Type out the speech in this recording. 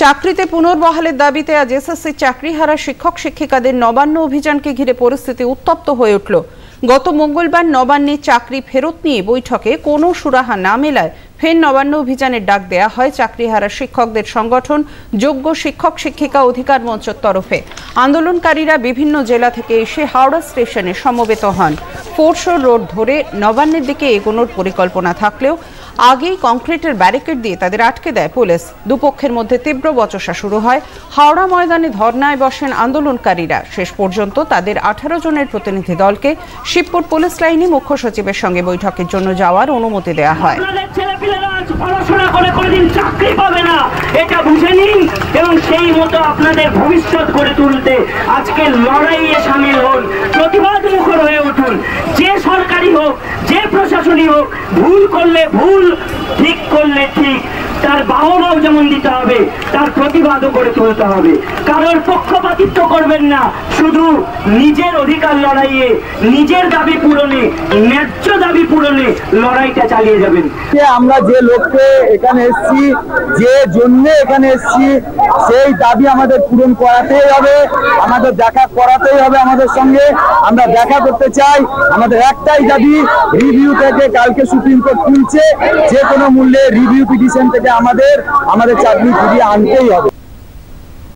চাকরিতে পুনর্বহালের দাবিতে আজ এসএসসি চাকরিহারা শিক্ষক শিক্ষিকাদের নবান্ন অভিযানকে ঘিরে পরিস্থিতি উত্তপ্ত হয়ে উঠল। গত মঙ্গলবার নবান্নে চাকরি ফেরত নিয়ে বৈঠকে কোনো সুরাহা না মেলায় ফের নবান্ন অভিযানের ডাক দেয়া হয় চাকরিহারা শিক্ষকদের সংগঠন যোগ্য শিক্ষক শিক্ষিকা অধিকার মঞ্চের তরফে। আন্দোলনকারীরা বিভিন্ন জেলা থেকে এসে হাওড়া স্টেশনে সমবেত হন। ফোরশোর রোড ধরে নবান্নের দিকে এগোনোর পরিকল্পনা থাকলেও আগেই কংক্রিটের ব্যারিকেড দিয়ে তাদের আটকে দেয় পুলিশ। দুপক্ষের মধ্যে তীব্র বচসা শুরু হয়। হাওড়া ময়দানে ধর্নায় বসেন আন্দোলনকারীরা। শেষ পর্যন্ত তাদের 18 জনের প্রতিনিধি দলকে শিবপুর পুলিশ লাইনে মুখ্য সচিবের সঙ্গে বৈঠকের জন্য যাওয়ার অনুমতি দেওয়া হয়। পড়াশোনা করে কোনোদিন চাকরি পাবে না, এটা বুঝে নিন এবং সেই মতো আপনাদের ভবিষ্যৎ গড়ে তুলতে আজকে লড়াইয়ে সামিল হন, প্রতিবাদ মুখর হয়ে উঠুন। যে সরকারি হোক, যে প্রশাসনই হোক, ভুল করলে ভুল, ঠিক করলে ঠিক, তার বাহবাও যেমন দিতে হবে, তার প্রতিবাদও করে তুলতে হবে। কারোর পক্ষপাতিত্ব করবেন না, শুধু নিজের অধিকার লড়াইয়ে, নিজের দাবি পূরণে, ন্যায্য দাবি পূরণে লড়াইটা চালিয়ে যাবেন। আমরা যে লক্ষ্যে এখানে এসেছি, যে জন্য এখানে এসেছি, সেই দাবি আমাদের পূরণ করাতেই হবে, আমাদের দেখা করাতেই হবে। আমাদের সঙ্গে আমরা দেখা করতে চাই। আমাদের একটাই দাবি, রিভিউ থেকে কালকে সুপ্রিম কোর্ট তুলছে, যে কোনো মূল্যে রিভিউ পিটিশন থেকে আমাদের চাকরি ফিরিয়ে আনতেই হবে।